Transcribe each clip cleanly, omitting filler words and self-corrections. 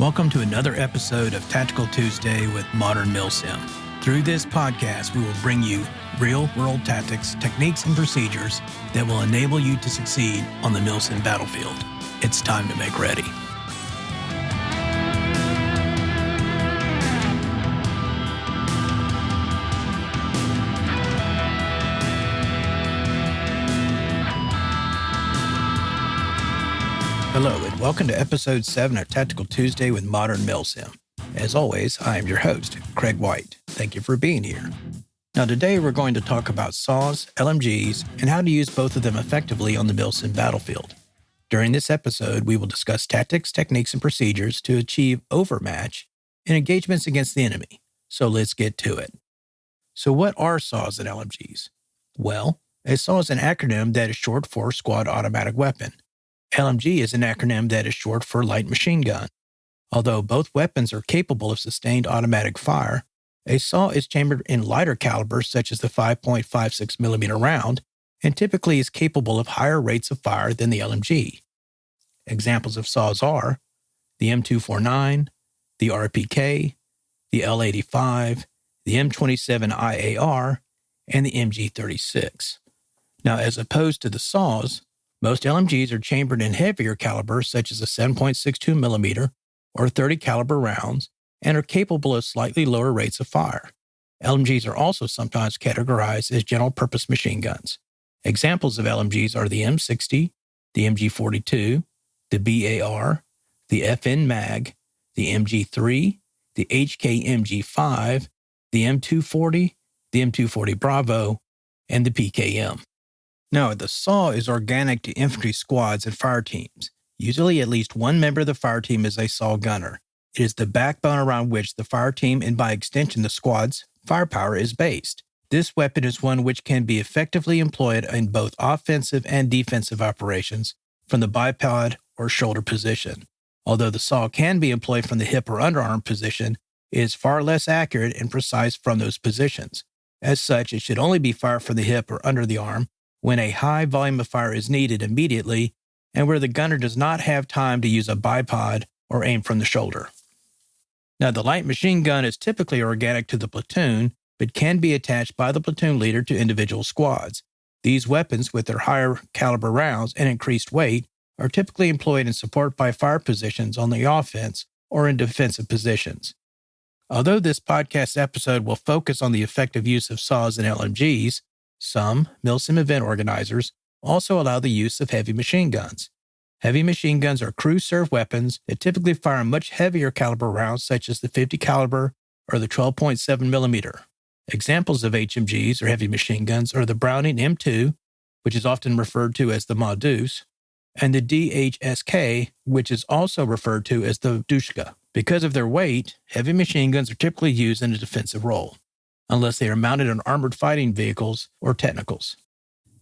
Welcome to another episode of Tactical Tuesday with Modern Milsim. Through this podcast, we will bring you real-world tactics, techniques, and procedures that will enable you to succeed on the Milsim battlefield. It's time to make ready. Hello, and welcome to Episode 7 of Tactical Tuesday with Modern Milsim. As always, I am your host, Craig White. Thank you for being here. Now, today we're going to talk about saws, LMGs, and how to use both of them effectively on the Milsim battlefield. During this episode, we will discuss tactics, techniques, and procedures to achieve overmatch in engagements against the enemy. So let's get to it. So what are saws and LMGs? Well, a saw is an acronym that is short for Squad Automatic Weapon. LMG is an acronym that is short for Light Machine Gun. Although both weapons are capable of sustained automatic fire, a saw is chambered in lighter calibers such as the 5.56 millimeter round and typically is capable of higher rates of fire than the LMG. Examples of saws are the M249, the RPK, the L85, the M27 IAR, and the MG36. Now, as opposed to the saws, most LMGs are chambered in heavier calibers such as a 7.62 millimeter or 30 caliber rounds and are capable of slightly lower rates of fire. LMGs are also sometimes categorized as general purpose machine guns. Examples of LMGs are the M60, the MG42, the BAR, the FN Mag, the MG3, the HKMG5, the M240, the M240 Bravo, and the PKM. Now, the saw is organic to infantry squads and fire teams. Usually at least one member of the fire team is a saw gunner. It is the backbone around which the fire team and by extension the squad's firepower is based. This weapon is one which can be effectively employed in both offensive and defensive operations from the bipod or shoulder position. Although the saw can be employed from the hip or underarm position, it is far less accurate and precise from those positions. As such, it should only be fired from the hip or under the arm when a high volume of fire is needed immediately and where the gunner does not have time to use a bipod or aim from the shoulder. Now, the light machine gun is typically organic to the platoon, but can be attached by the platoon leader to individual squads. These weapons, with their higher caliber rounds and increased weight, are typically employed in support by fire positions on the offense or in defensive positions. Although this podcast episode will focus on the effective use of saws and LMGs, some Milsim event organizers also allow the use of heavy machine guns. Heavy machine guns are crew-served weapons that typically fire much heavier caliber rounds such as the 50 caliber or the 12.7 millimeter. Examples of HMGs or heavy machine guns are the Browning M2, which is often referred to as the Modus, and the DHSK, which is also referred to as the Dushka. Because of their weight, heavy machine guns are typically used in a defensive role, unless they are mounted on armored fighting vehicles or technicals.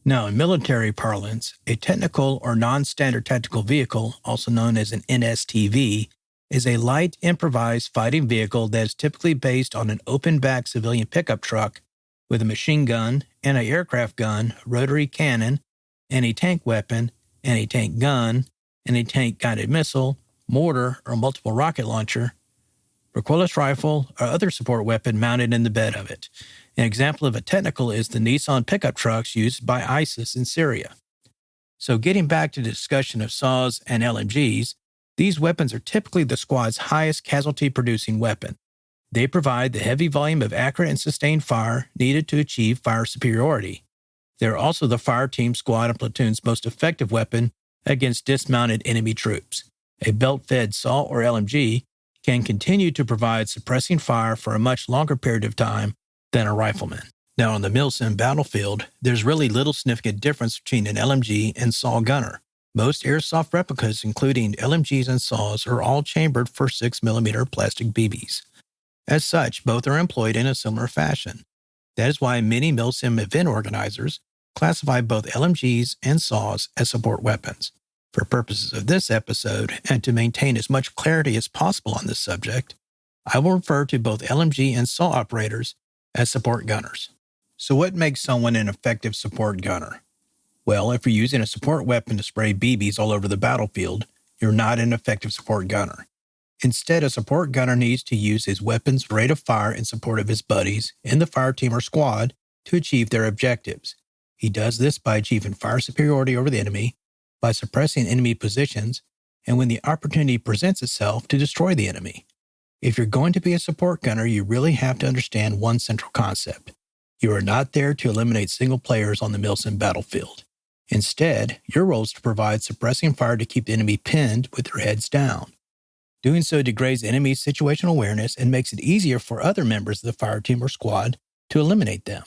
Now, in military parlance, a technical or non-standard tactical vehicle, also known as an NSTV, is a light improvised fighting vehicle that is typically based on an open-back civilian pickup truck with a machine gun, anti-aircraft gun, rotary cannon, anti-tank weapon, anti-tank gun, anti-tank guided missile, mortar or multiple rocket launcher, recoilless rifle, or other support weapon mounted in the bed of it. An example of a technical is the Nissan pickup trucks used by ISIS in Syria. So getting back to the discussion of saws and LMGs, these weapons are typically the squad's highest casualty-producing weapon. They provide the heavy volume of accurate and sustained fire needed to achieve fire superiority. They are also the fire team, squad, and platoon's most effective weapon against dismounted enemy troops. A belt-fed saw or LMG can continue to provide suppressing fire for a much longer period of time than a rifleman. Now, on the Milsim battlefield, there's really little significant difference between an LMG and saw gunner. Most airsoft replicas, including LMGs and saws, are all chambered for 6mm plastic BBs. As such, both are employed in a similar fashion. That is why many Milsim event organizers classify both LMGs and saws as support weapons. For purposes of this episode, and to maintain as much clarity as possible on this subject, I will refer to both LMG and saw operators as support gunners. So what makes someone an effective support gunner? Well, if you're using a support weapon to spray BBs all over the battlefield, you're not an effective support gunner. Instead, a support gunner needs to use his weapon's rate of fire in support of his buddies in the fire team or squad to achieve their objectives. He does this by achieving fire superiority over the enemy, by suppressing enemy positions, and when the opportunity presents itself, to destroy the enemy. If you're going to be a support gunner, you really have to understand one central concept. You are not there to eliminate single players on the Milsim battlefield. Instead, your role is to provide suppressing fire to keep the enemy pinned with their heads down. Doing so degrades the enemy's situational awareness and makes it easier for other members of the fire team or squad to eliminate them.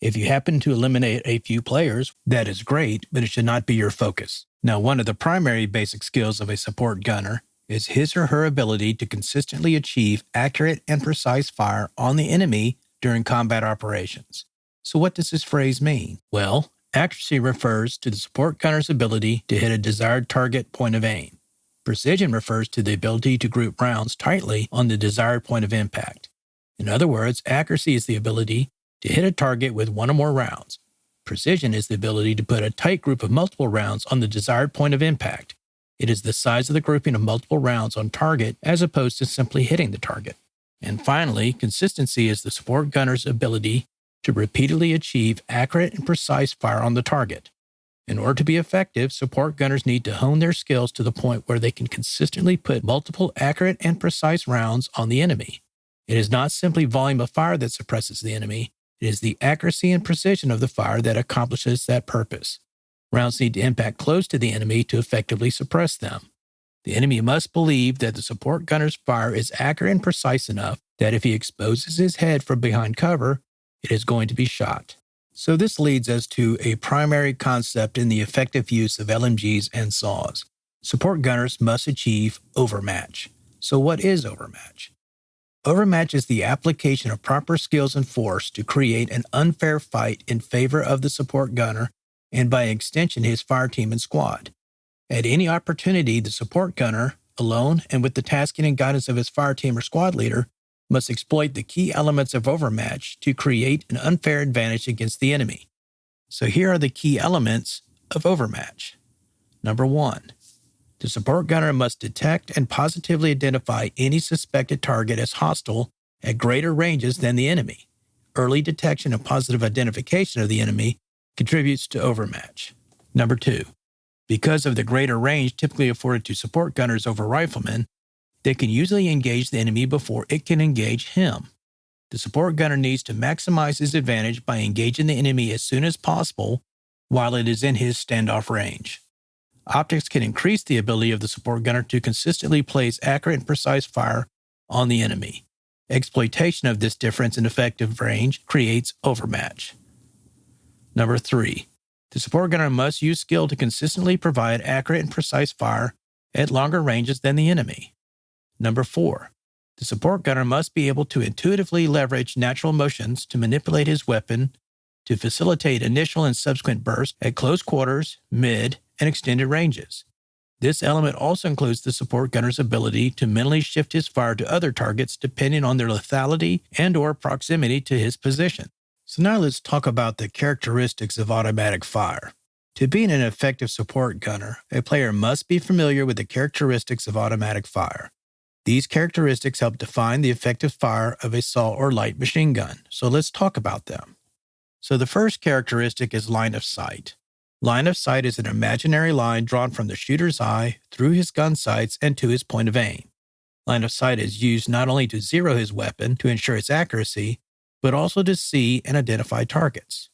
If you happen to eliminate a few players, that is great, but it should not be your focus. Now, one of the primary basic skills of a support gunner is his or her ability to consistently achieve accurate and precise fire on the enemy during combat operations. So what does this phrase mean? Well, accuracy refers to the support gunner's ability to hit a desired target point of aim. Precision refers to the ability to group rounds tightly on the desired point of impact. In other words, accuracy is the ability to hit a target with one or more rounds. Precision is the ability to put a tight group of multiple rounds on the desired point of impact. It is the size of the grouping of multiple rounds on target as opposed to simply hitting the target. And finally, consistency is the support gunner's ability to repeatedly achieve accurate and precise fire on the target. In order to be effective, support gunners need to hone their skills to the point where they can consistently put multiple accurate and precise rounds on the enemy. It is not simply volume of fire that suppresses the enemy. It is the accuracy and precision of the fire that accomplishes that purpose. Rounds need to impact close to the enemy to effectively suppress them. The enemy must believe that the support gunner's fire is accurate and precise enough that if he exposes his head from behind cover, it is going to be shot. So this leads us to a primary concept in the effective use of LMGs and saws. Support gunners must achieve overmatch. So what is overmatch? Overmatch is the application of proper skills and force to create an unfair fight in favor of the support gunner and by extension his fire team and squad. At any opportunity, the support gunner, alone and with the tasking and guidance of his fire team or squad leader, must exploit the key elements of overmatch to create an unfair advantage against the enemy. So here are the key elements of overmatch. Number 1. The support gunner must detect and positively identify any suspected target as hostile at greater ranges than the enemy. Early detection and positive identification of the enemy contributes to overmatch. Number 2. Because of the greater range typically afforded to support gunners over riflemen, they can usually engage the enemy before it can engage him. The support gunner needs to maximize his advantage by engaging the enemy as soon as possible while it is in his standoff range. Optics can increase the ability of the support gunner to consistently place accurate and precise fire on the enemy. Exploitation of this difference in effective range creates overmatch. Number 3. The support gunner must use skill to consistently provide accurate and precise fire at longer ranges than the enemy. Number 4. The support gunner must be able to intuitively leverage natural motions to manipulate his weapon to facilitate initial and subsequent bursts at close quarters, mid, and extended ranges. This element also includes the support gunner's ability to mentally shift his fire to other targets depending on their lethality and/or proximity to his position. So now let's talk about the characteristics of automatic fire. To be an effective support gunner, a player must be familiar with the characteristics of automatic fire. These characteristics help define the effective fire of a saw or light machine gun. So let's talk about them. So the first characteristic is line of sight. Line of sight is an imaginary line drawn from the shooter's eye through his gun sights and to his point of aim. Line of sight is used not only to zero his weapon to ensure its accuracy, but also to see and identify targets.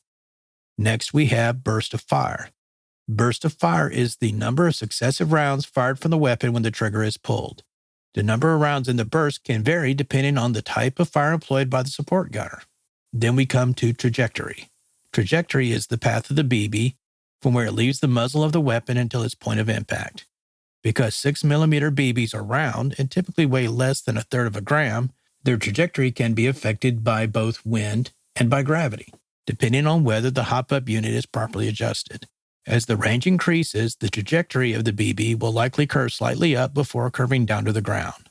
Next, we have burst of fire. Burst of fire is the number of successive rounds fired from the weapon when the trigger is pulled. The number of rounds in the burst can vary depending on the type of fire employed by the support gunner. Then we come to trajectory. Trajectory is the path of the BB from where it leaves the muzzle of the weapon until its point of impact. Because 6mm BBs are round and typically weigh less than 1/3 of a gram, their trajectory can be affected by both wind and by gravity, depending on whether the hop-up unit is properly adjusted. As the range increases, the trajectory of the BB will likely curve slightly up before curving down to the ground.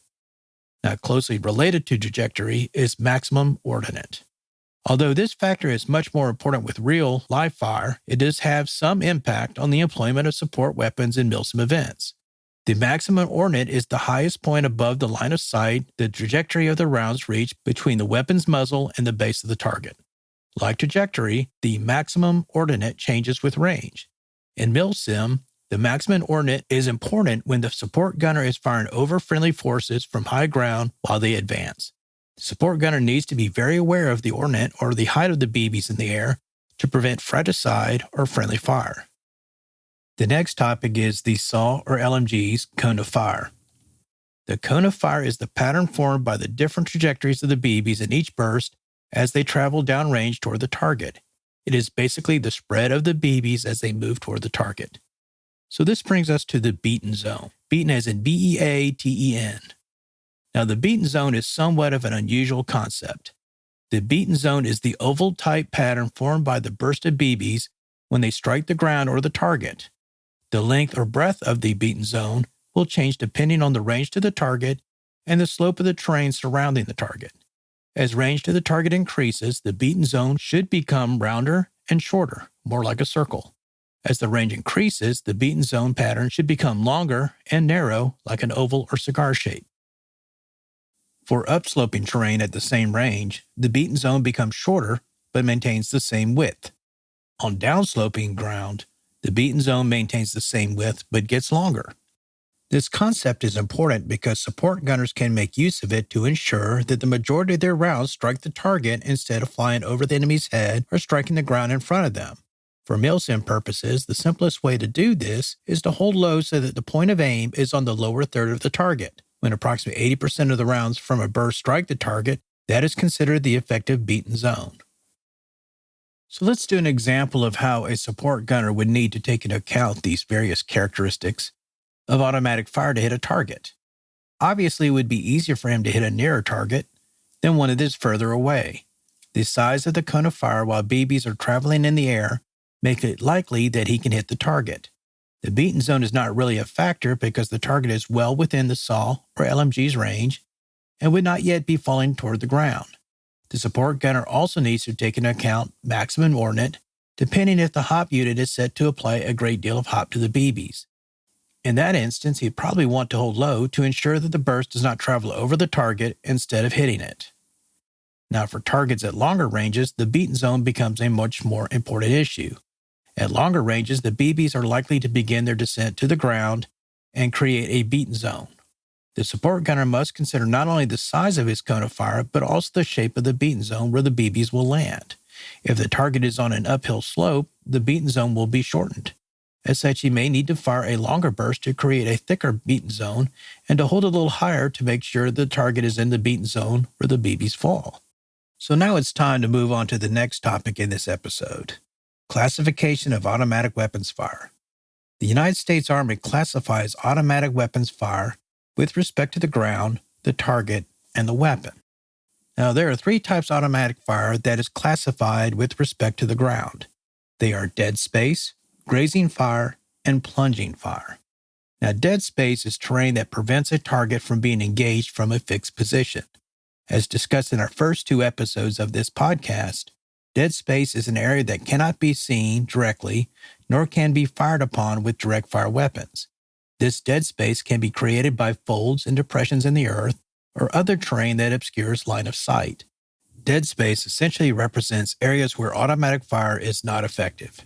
Now, closely related to trajectory is maximum ordnance. Although this factor is much more important with real, live fire, it does have some impact on the employment of support weapons in Milsim events. The maximum ordnance is the highest point above the line of sight the trajectory of the rounds reach between the weapon's muzzle and the base of the target. Like trajectory, the maximum ordnance changes with range. In Milsim, the maximum ordnance is important when the support gunner is firing over friendly forces from high ground while they advance. The support gunner needs to be very aware of the ordnance or the height of the BBs in the air to prevent fratricide or friendly fire. The next topic is the SAW or LMG's cone of fire. The cone of fire is the pattern formed by the different trajectories of the BBs in each burst as they travel downrange toward the target. It is basically the spread of the BBs as they move toward the target. So this brings us to the beaten zone, beaten as in B-E-A-T-E-N. Now the beaten zone is somewhat of an unusual concept. The beaten zone is the oval-type pattern formed by the burst of BBs when they strike the ground or the target. The length or breadth of the beaten zone will change depending on the range to the target and the slope of the terrain surrounding the target. As range to the target increases, the beaten zone should become rounder and shorter, more like a circle. As the range increases, the beaten zone pattern should become longer and narrow, like an oval or cigar shape. For upsloping terrain at the same range, the beaten zone becomes shorter but maintains the same width. On downsloping ground, the beaten zone maintains the same width but gets longer. This concept is important because support gunners can make use of it to ensure that the majority of their rounds strike the target instead of flying over the enemy's head or striking the ground in front of them. For milsim purposes, the simplest way to do this is to hold low so that the point of aim is on the lower third of the target. When approximately 80% of the rounds from a burst strike the target, that is considered the effective beaten zone. So let's do an example of how a support gunner would need to take into account these various characteristics of automatic fire to hit a target. Obviously, it would be easier for him to hit a nearer target than one that is further away. The size of the cone of fire while BBs are traveling in the air make it likely that he can hit the target. The beaten zone is not really a factor because the target is well within the SAW or LMG's range and would not yet be falling toward the ground. The support gunner also needs to take into account maximum ordnance, depending if the hop unit is set to apply a great deal of hop to the BBs. In that instance, he'd probably want to hold low to ensure that the burst does not travel over the target instead of hitting it. Now, for targets at longer ranges, the beaten zone becomes a much more important issue. At longer ranges, the BBs are likely to begin their descent to the ground and create a beaten zone. The support gunner must consider not only the size of his cone of fire, but also the shape of the beaten zone where the BBs will land. If the target is on an uphill slope, the beaten zone will be shortened. As such, he may need to fire a longer burst to create a thicker beaten zone and to hold a little higher to make sure the target is in the beaten zone where the BBs fall. So now it's time to move on to the next topic in this episode: classification of automatic weapons fire. The United States Army classifies automatic weapons fire with respect to the ground, the target, and the weapon. Now, there are three types of automatic fire that is classified with respect to the ground. They are dead space, grazing fire, and plunging fire. Now, dead space is terrain that prevents a target from being engaged from a fixed position. As discussed in our first two episodes of this podcast, dead space is an area that cannot be seen directly, nor can be fired upon with direct fire weapons. This dead space can be created by folds and depressions in the earth or other terrain that obscures line of sight. Dead space essentially represents areas where automatic fire is not effective.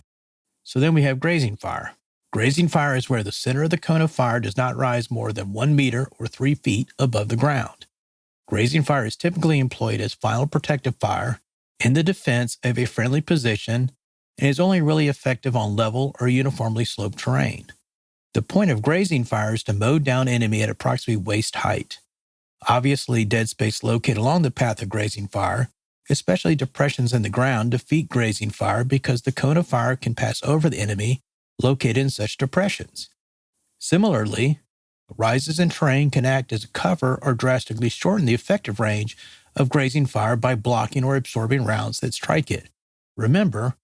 So then we have grazing fire. Grazing fire is where the center of the cone of fire does not rise more than 1 meter or 3 feet above the ground. Grazing fire is typically employed as final protective fire in the defense of a friendly position and is only really effective on level or uniformly sloped terrain. The point of grazing fire is to mow down enemy at approximately waist height. Obviously, dead space located along the path of grazing fire, especially depressions in the ground, defeat grazing fire because the cone of fire can pass over the enemy located in such depressions. Similarly, rises in terrain can act as a cover or drastically shorten the effective range of grazing fire by blocking or absorbing rounds that strike it. Remember,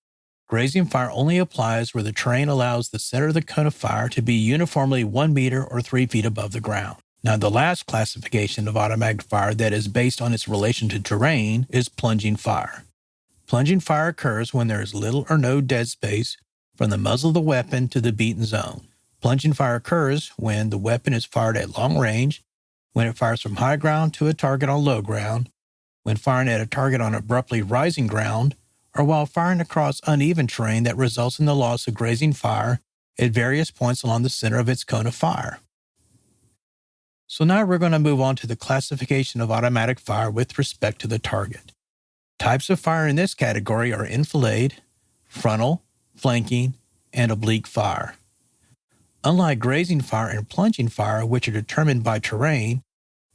grazing fire only applies where the terrain allows the center of the cone of fire to be uniformly 1 meter or 3 feet above the ground. Now, the last classification of automatic fire that is based on its relation to terrain is plunging fire. Plunging fire occurs when there is little or no dead space from the muzzle of the weapon to the beaten zone. Plunging fire occurs when the weapon is fired at long range, when it fires from high ground to a target on low ground, when firing at a target on abruptly rising ground, or while firing across uneven terrain that results in the loss of grazing fire at various points along the center of its cone of fire. So now we're going to move on to the classification of automatic fire with respect to the target. Types of fire in this category are enfilade, frontal, flanking, and oblique fire. Unlike grazing fire and plunging fire, which are determined by terrain,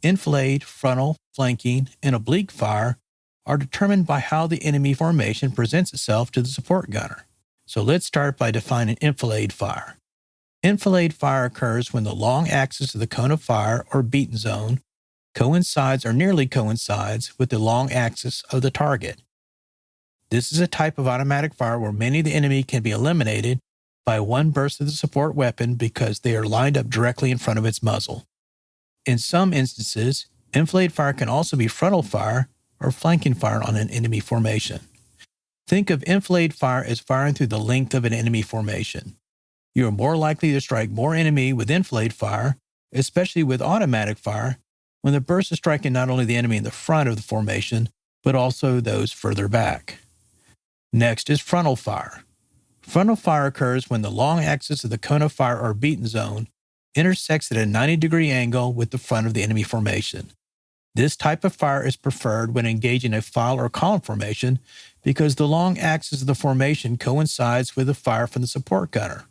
enfilade, frontal, flanking, and oblique fire are determined by how the enemy formation presents itself to the support gunner. So let's start by defining enfilade fire. Enfilade fire occurs when the long axis of the cone of fire, or beaten zone, coincides or nearly coincides with the long axis of the target. This is a type of automatic fire where many of the enemy can be eliminated by one burst of the support weapon because they are lined up directly in front of its muzzle. In some instances, enfilade fire can also be frontal fire or flanking fire on an enemy formation. Think of enfilade fire as firing through the length of an enemy formation. You are more likely to strike more enemy with enfilade fire, especially with automatic fire, when the burst is striking not only the enemy in the front of the formation, but also those further back. Next is frontal fire. Frontal fire occurs when the long axis of the cone of fire or beaten zone intersects at a 90-degree angle with the front of the enemy formation. This type of fire is preferred when engaging a file or column formation because the long axis of the formation coincides with the fire from the support gunner.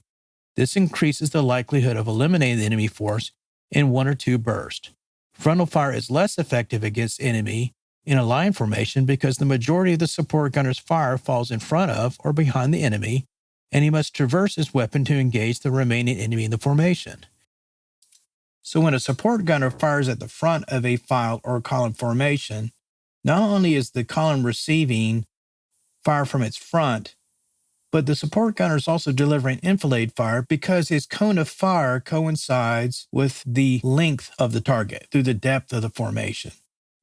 This increases the likelihood of eliminating the enemy force in one or two bursts. Frontal fire is less effective against enemy in a line formation because the majority of the support gunner's fire falls in front of or behind the enemy, and he must traverse his weapon to engage the remaining enemy in the formation. So when a support gunner fires at the front of a file or column formation, not only is the column receiving fire from its front, but the support gunner is also delivering enfilade fire because his cone of fire coincides with the length of the target through the depth of the formation.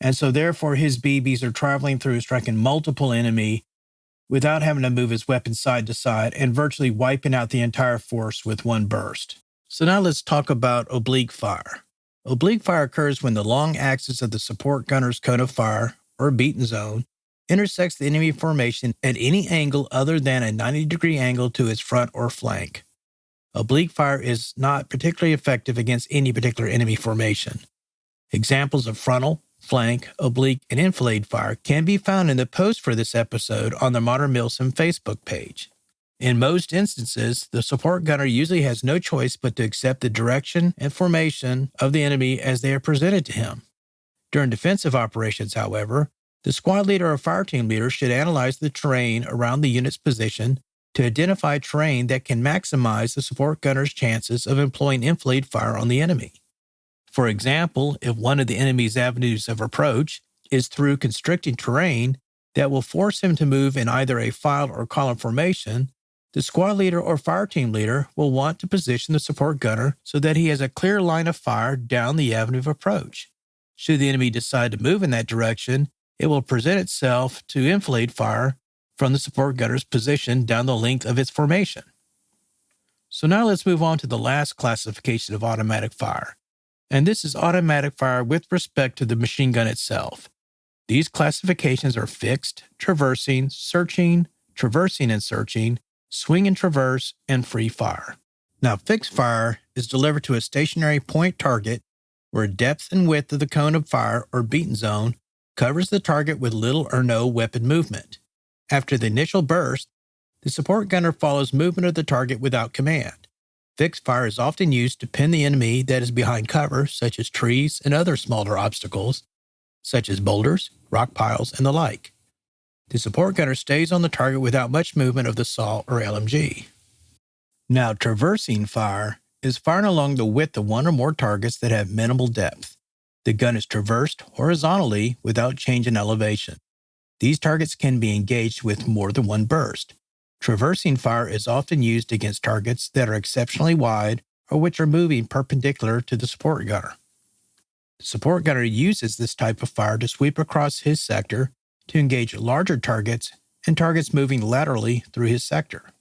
And so therefore his BBs are traveling through, striking multiple enemy without having to move his weapon side to side and virtually wiping out the entire force with one burst. So now let's talk about oblique fire. Oblique fire occurs when the long axis of the support gunner's cone of fire, or beaten zone, intersects the enemy formation at any angle other than a 90-degree angle to its front or flank. Oblique fire is not particularly effective against any particular enemy formation. Examples of frontal, flank, oblique, and enfilade fire can be found in the post for this episode on the Modern Milsim Facebook page. In most instances, the support gunner usually has no choice but to accept the direction and formation of the enemy as they are presented to him. During defensive operations, however, the squad leader or fire team leader should analyze the terrain around the unit's position to identify terrain that can maximize the support gunner's chances of employing enfilade fire on the enemy. For example, if one of the enemy's avenues of approach is through constricting terrain that will force him to move in either a file or column formation, the squad leader or fire team leader will want to position the support gunner so that he has a clear line of fire down the avenue of approach. Should the enemy decide to move in that direction, it will present itself to enfilade fire from the support gunner's position down the length of its formation. So now let's move on to the last classification of automatic fire, and this is automatic fire with respect to the machine gun itself. These classifications are fixed, traversing, searching, traversing and searching, swing and traverse, and free fire. Now, fixed fire is delivered to a stationary point target where depth and width of the cone of fire or beaten zone covers the target with little or no weapon movement. After the initial burst, the support gunner follows movement of the target without command. Fixed fire is often used to pin the enemy that is behind cover, such as trees and other smaller obstacles, such as boulders, rock piles, and the like. The support gunner stays on the target without much movement of the SAW or LMG. Now, traversing fire is firing along the width of one or more targets that have minimal depth. The gun is traversed horizontally without change in elevation. These targets can be engaged with more than one burst. Traversing fire is often used against targets that are exceptionally wide or which are moving perpendicular to the support gunner. The support gunner uses this type of fire to sweep across his sector to engage larger targets and targets moving laterally through his sector.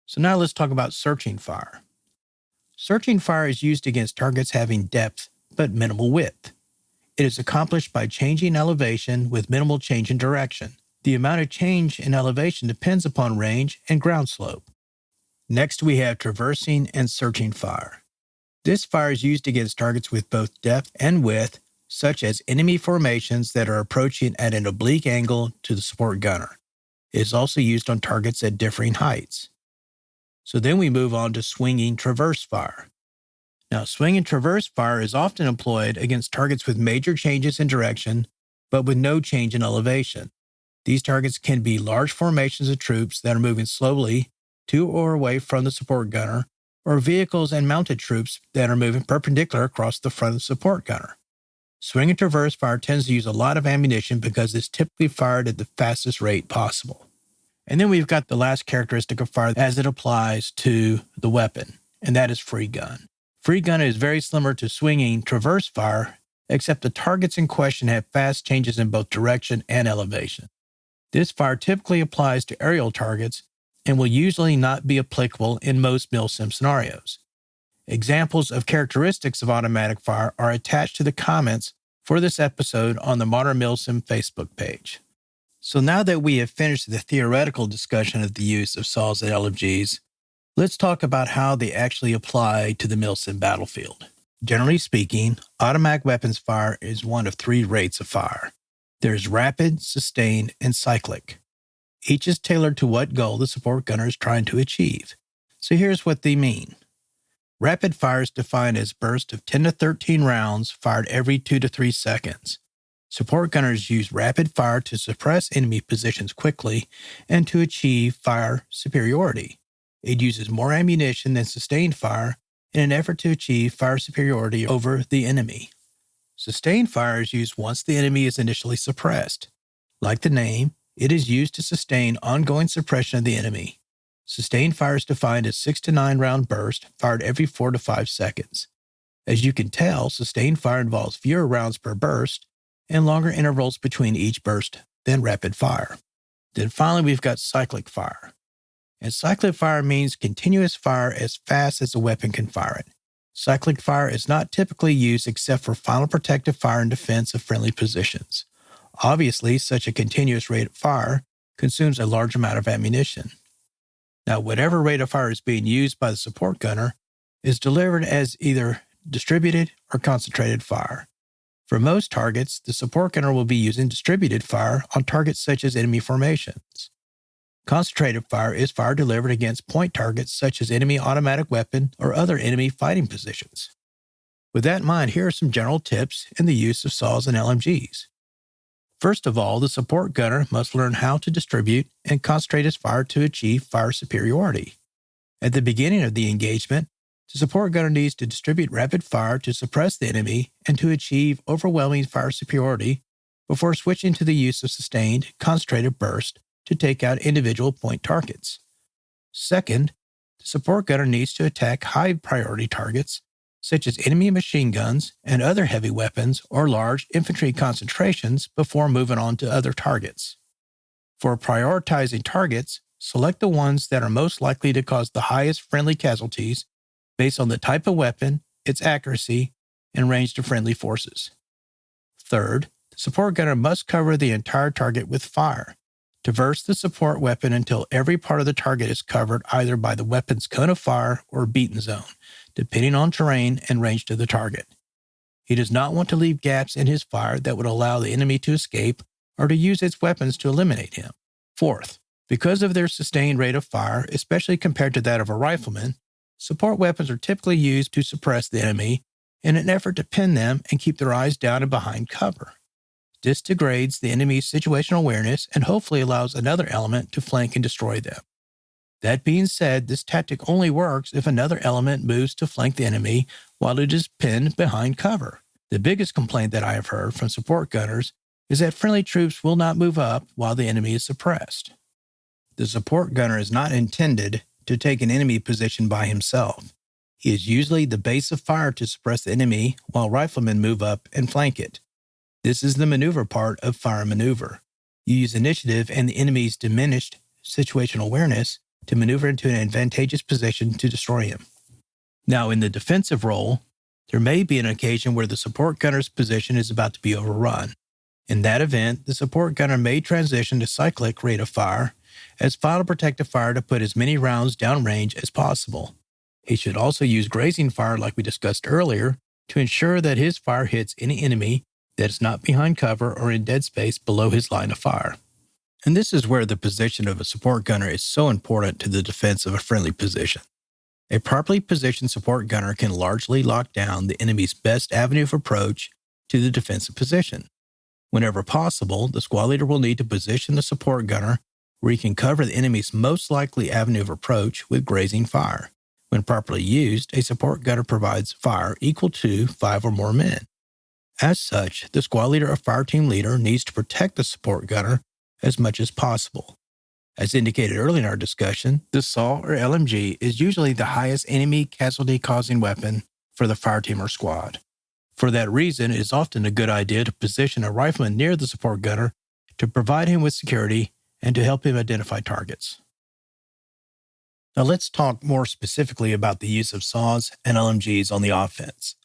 So now let's talk about searching fire. Searching fire is used against targets having depth but minimal width. It is accomplished by changing elevation with minimal change in direction. The amount of change in elevation depends upon range and ground slope. Next, we have traversing and searching fire. This fire is used against targets with both depth and width, such as enemy formations that are approaching at an oblique angle to the support gunner. It is also used on targets at differing heights. So then we move on to swinging traverse fire. Now, swing and traverse fire is often employed against targets with major changes in direction, but with no change in elevation. These targets can be large formations of troops that are moving slowly to or away from the support gunner, or vehicles and mounted troops that are moving perpendicular across the front of the support gunner. Swing and traverse fire tends to use a lot of ammunition because it's typically fired at the fastest rate possible. And then we've got the last characteristic of fire as it applies to the weapon, and that is free gun. Free gun is very similar to swinging traverse fire, except the targets in question have fast changes in both direction and elevation. This fire typically applies to aerial targets and will usually not be applicable in most Milsim scenarios. Examples of characteristics of automatic fire are attached to the comments for this episode on the Modern Milsim Facebook page. So now that we have finished the theoretical discussion of the use of saws and LMGs, let's talk about how they actually apply to the Milsim battlefield. Generally speaking, automatic weapons fire is one of three rates of fire. There's rapid, sustained, and cyclic. Each is tailored to what goal the support gunner is trying to achieve. So here's what they mean. Rapid fire is defined as bursts of 10 to 13 rounds fired every 2 to 3 seconds. Support gunners use rapid fire to suppress enemy positions quickly and to achieve fire superiority. It uses more ammunition than sustained fire in an effort to achieve fire superiority over the enemy. Sustained fire is used once the enemy is initially suppressed. Like the name, it is used to sustain ongoing suppression of the enemy. Sustained fire is defined as 6 to 9 round bursts fired every 4 to 5 seconds. As you can tell, sustained fire involves fewer rounds per burst and longer intervals between each burst than rapid fire. Then finally, we've got cyclic fire. And cyclic fire means continuous fire as fast as the weapon can fire it. Cyclic fire is not typically used except for final protective fire and defense of friendly positions. Obviously, such a continuous rate of fire consumes a large amount of ammunition. Now, whatever rate of fire is being used by the support gunner is delivered as either distributed or concentrated fire. For most targets, the support gunner will be using distributed fire on targets such as enemy formations. Concentrated fire is fire delivered against point targets such as enemy automatic weapon or other enemy fighting positions. With that in mind, here are some general tips in the use of saws and LMGs. First of all, the support gunner must learn how to distribute and concentrate his fire to achieve fire superiority. At the beginning of the engagement, the support gunner needs to distribute rapid fire to suppress the enemy and to achieve overwhelming fire superiority before switching to the use of sustained, concentrated burst to take out individual point targets. Second, the support gunner needs to attack high-priority targets, such as enemy machine guns and other heavy weapons or large infantry concentrations before moving on to other targets. For prioritizing targets, select the ones that are most likely to cause the highest friendly casualties based on the type of weapon, its accuracy, and range to friendly forces. Third, the support gunner must cover the entire target with fire. Traverse the support weapon until every part of the target is covered either by the weapon's cone of fire or beaten zone, depending on terrain and range to the target. He does not want to leave gaps in his fire that would allow the enemy to escape or to use its weapons to eliminate him. Fourth, because of their sustained rate of fire, especially compared to that of a rifleman, support weapons are typically used to suppress the enemy in an effort to pin them and keep their eyes down and behind cover. This degrades the enemy's situational awareness and hopefully allows another element to flank and destroy them. That being said, this tactic only works if another element moves to flank the enemy while it is pinned behind cover. The biggest complaint that I have heard from support gunners is that friendly troops will not move up while the enemy is suppressed. The support gunner is not intended to take an enemy position by himself. He is usually the base of fire to suppress the enemy while riflemen move up and flank it. This is the maneuver part of fire maneuver. You use initiative and the enemy's diminished situational awareness to maneuver into an advantageous position to destroy him. Now, in the defensive role, there may be an occasion where the support gunner's position is about to be overrun. In that event, the support gunner may transition to cyclic rate of fire as final protective fire to put as many rounds downrange as possible. He should also use Grazing Fire like we discussed earlier to ensure that his fire hits any enemy that is not behind cover or in dead space below his line of fire. And this is where the position of a support gunner is so important to the defense of a friendly position. A properly positioned support gunner can largely lock down the enemy's best avenue of approach to the defensive position. Whenever possible, the squad leader will need to position the support gunner where he can cover the enemy's most likely avenue of approach with Grazing Fire. When properly used, a support gunner provides fire equal to 5 or more men. As such, the squad leader or fire team leader needs to protect the support gunner as much as possible. As indicated earlier in our discussion, the SAW or LMG is usually the highest enemy casualty-causing weapon for the fire team or squad. For that reason, it is often a good idea to position a rifleman near the support gunner to provide him with security and to help him identify targets. Now let's talk more specifically about the use of SAWs and LMGs on the offense.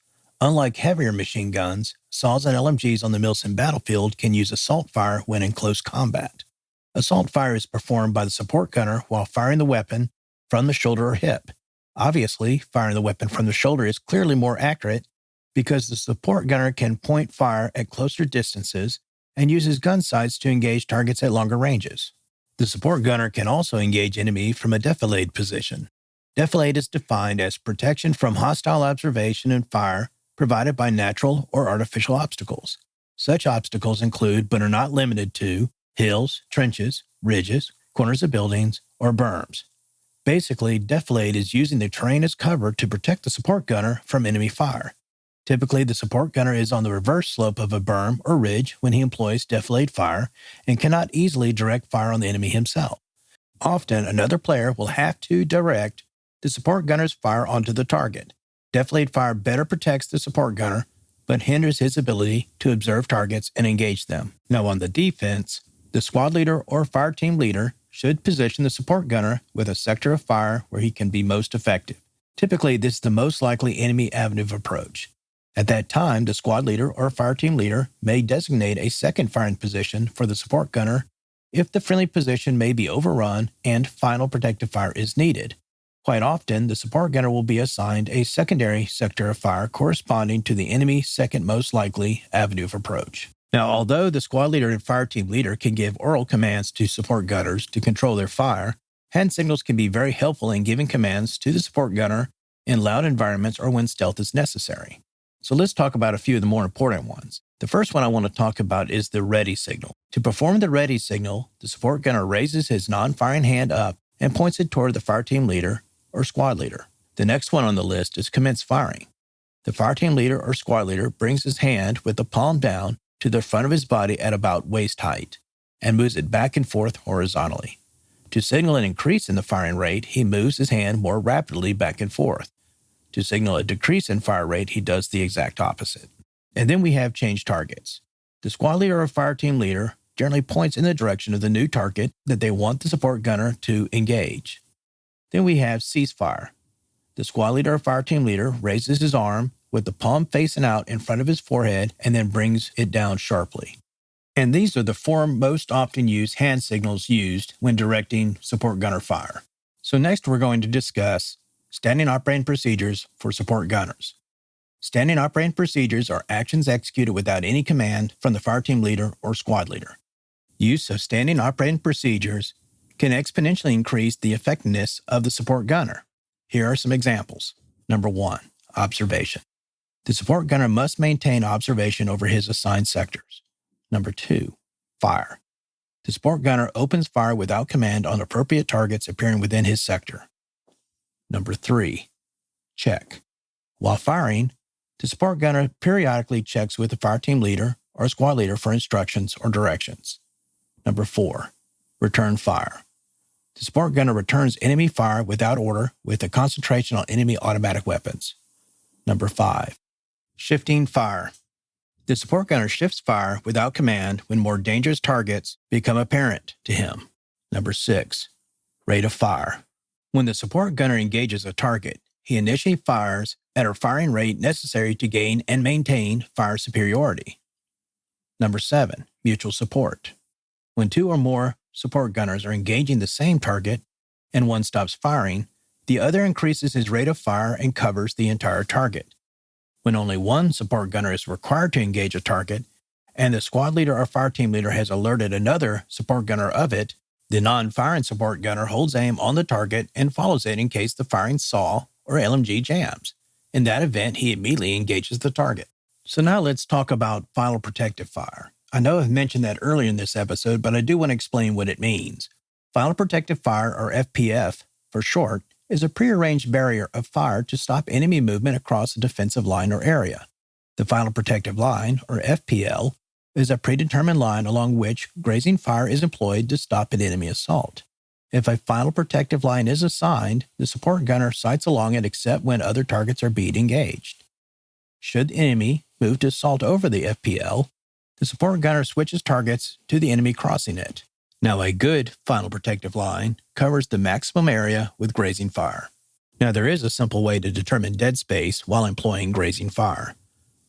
Unlike heavier machine guns, SAWs and LMGs on the Milsim battlefield can use assault fire when in close combat. Assault fire is performed by the support gunner while firing the weapon from the shoulder or hip. Obviously, firing the weapon from the shoulder is clearly more accurate because the support gunner can point fire at closer distances and uses gun sights to engage targets at longer ranges. The support gunner can also engage enemy from a defilade position. Defilade is defined as protection from hostile observation and fire provided by natural or artificial obstacles. Such obstacles include, but are not limited to, hills, trenches, ridges, corners of buildings, or berms. Basically, defilade is using the terrain as cover to protect the support gunner from enemy fire. Typically, the support gunner is on the reverse slope of a berm or ridge when he employs defilade fire and cannot easily direct fire on the enemy himself. Often, another player will have to direct the support gunner's fire onto the target. Defilade fire better protects the support gunner, but hinders his ability to observe targets and engage them. Now, on the defense, the squad leader or fire team leader should position the support gunner with a sector of fire where he can be most effective. Typically, this is the most likely enemy avenue of approach. At that time, the squad leader or fire team leader may designate a second firing position for the support gunner if the friendly position may be overrun and final protective fire is needed. Quite often, the support gunner will be assigned a secondary sector of fire corresponding to the enemy's second most likely avenue of approach. Now, although the squad leader and fire team leader can give oral commands to support gunners to control their fire, hand signals can be very helpful in giving commands to the support gunner in loud environments or when stealth is necessary. So let's talk about a few of the more important ones. The first one I want to talk about is the ready signal. To perform the ready signal, the support gunner raises his non-firing hand up and points it toward the fire team leader or squad leader. The next one on the list is commence firing. The fire team leader or squad leader brings his hand with the palm down to the front of his body at about waist height and moves it back and forth horizontally. To signal an increase in the firing rate, he moves his hand more rapidly back and forth. To signal a decrease in fire rate, he does the exact opposite. And then we have change targets. The squad leader or fire team leader generally points in the direction of the new target that they want the support gunner to engage. Then we have cease fire. The squad leader or fire team leader raises his arm with the palm facing out in front of his forehead and then brings it down sharply. And these are the four most often used hand signals used when directing support gunner fire. So next we're going to discuss standing operating procedures for support gunners. Standing operating procedures are actions executed without any command from the fire team leader or squad leader. Use of standing operating procedures can exponentially increase the effectiveness of the support gunner. Here are some examples. Number 1, observation. The support gunner must maintain observation over his assigned sectors. Number 2, fire. The support gunner opens fire without command on appropriate targets appearing within his sector. Number 3, check. While firing, the support gunner periodically checks with the fire team leader or squad leader for instructions or directions. Number 4, return fire. The support gunner returns enemy fire without order with a concentration on enemy automatic weapons. Number 5, shifting fire. The support gunner shifts fire without command when more dangerous targets become apparent to him. Number 6, rate of fire. When the support gunner engages a target, he initially fires at a firing rate necessary to gain and maintain fire superiority. Number 7, mutual support. When 2 or more support gunners are engaging the same target and one stops firing, the other increases his rate of fire and covers the entire target. When only one support gunner is required to engage a target, and the squad leader or fire team leader has alerted another support gunner of it, the non-firing support gunner holds aim on the target and follows it in case the firing saw or LMG jams. In that event, he immediately engages the target. So now let's talk about Final Protective Fire. I know I've mentioned that earlier in this episode, but I do want to explain what it means. Final Protective Fire, or FPF for short, is a prearranged barrier of fire to stop enemy movement across a defensive line or area. The Final Protective Line, or FPL, is a predetermined line along which Grazing Fire is employed to stop an enemy assault. If a Final Protective Line is assigned, the support gunner sights along it except when other targets are being engaged. Should the enemy move to assault over the FPL, the support gunner switches targets to the enemy crossing it. Now, a good Final Protective Line covers the maximum area with Grazing Fire. Now, there is a simple way to determine dead space while employing Grazing Fire.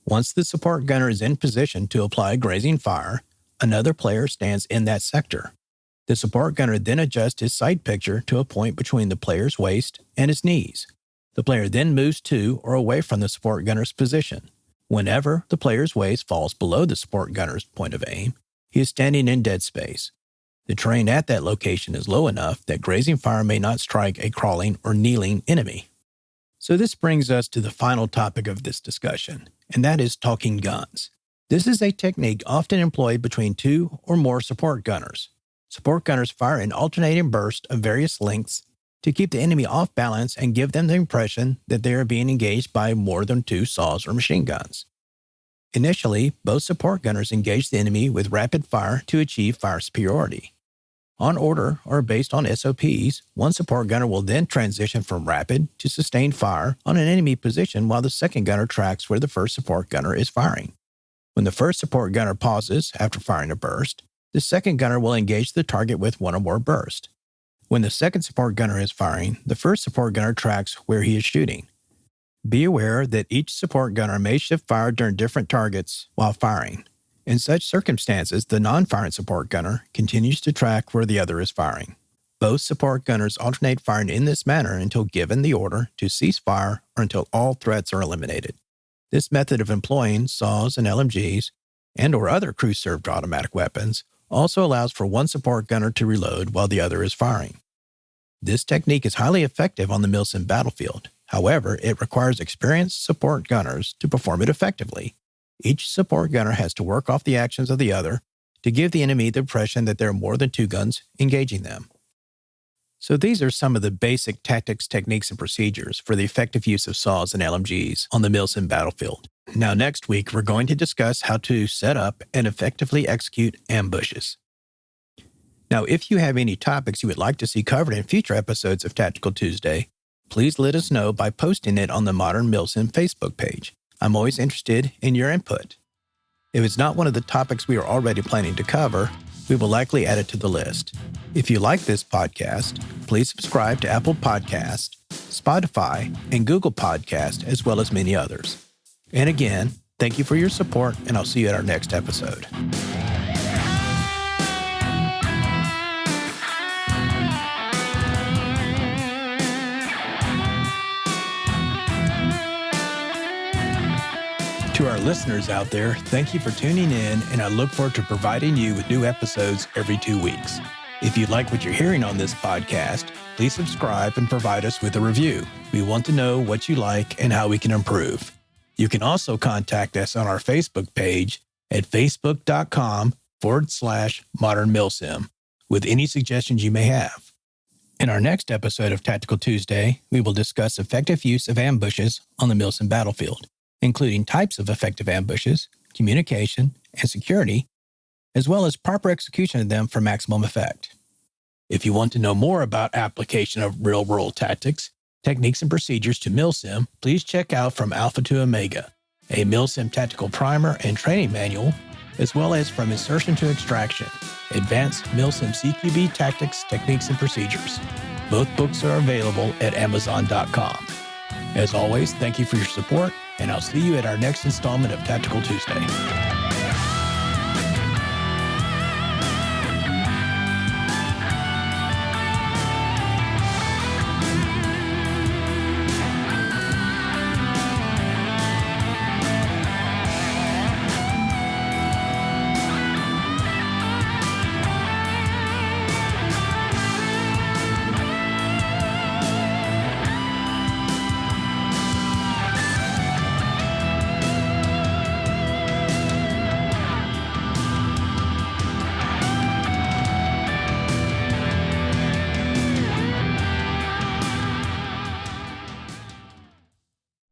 Once the support gunner is in position to apply Grazing Fire, another player stands in that sector. The support gunner then adjusts his sight picture to a point between the player's waist and his knees. The player then moves to or away from the support gunner's position. Whenever the player's waist falls below the support gunner's point of aim, he is standing in dead space. The terrain at that location is low enough that Grazing Fire may not strike a crawling or kneeling enemy. So this brings us to the final topic of this discussion, and that is talking guns. This is a technique often employed between 2 or more support gunners. Support gunners fire in alternating bursts of various lengths to keep the enemy off balance and give them the impression that they are being engaged by more than 2 saws or machine guns. Initially, both support gunners engage the enemy with rapid fire to achieve fire superiority. On order or based on SOPs, one support gunner will then transition from rapid to sustained fire on an enemy position while the second gunner tracks where the first support gunner is firing. When the first support gunner pauses after firing a burst, the second gunner will engage the target with 1 or more bursts. When the second support gunner is firing, the first support gunner tracks where he is shooting. Be aware that each support gunner may shift fire during different targets while firing. In such circumstances, the non-firing support gunner continues to track where the other is firing. Both support gunners alternate firing in this manner until given the order to cease fire or until all threats are eliminated. This method of employing saws and LMGs and/or other crew-served automatic weapons also allows for one support gunner to reload while the other is firing. This technique is highly effective on the Milsim battlefield. However, it requires experienced support gunners to perform it effectively. Each support gunner has to work off the actions of the other to give the enemy the impression that there are more than 2 guns engaging them. So these are some of the basic tactics, techniques, and procedures for the effective use of saws and LMGs on the Milsim battlefield. Now next week, we're going to discuss how to set up and effectively execute ambushes. Now, if you have any topics you would like to see covered in future episodes of Tactical Tuesday, please let us know by posting it on the Modern Milsim Facebook page. I'm always interested in your input. If it's not one of the topics we are already planning to cover, we will likely add it to the list. If you like this podcast, please subscribe to Apple Podcast, Spotify, and Google Podcast, as well as many others. And again, thank you for your support, and I'll see you at our next episode. To our listeners out there, thank you for tuning in, and I look forward to providing you with new episodes every 2 weeks. If you like what you're hearing on this podcast, please subscribe and provide us with a review. We want to know what you like and how we can improve. You can also contact us on our Facebook page at facebook.com/Modern Milsim with any suggestions you may have. In our next episode of Tactical Tuesday, we will discuss effective use of ambushes on the Milsim battlefield, including types of effective ambushes, communication, and security, as well as proper execution of them for maximum effect. If you want to know more about application of real-world tactics, techniques, and procedures to Milsim, please check out From Alpha to Omega, a Milsim tactical primer and training manual, as well as From Insertion to Extraction, Advanced Milsim CQB Tactics, Techniques, and Procedures. Both books are available at Amazon.com. As always, thank you for your support, and I'll see you at our next installment of Tactical Tuesday.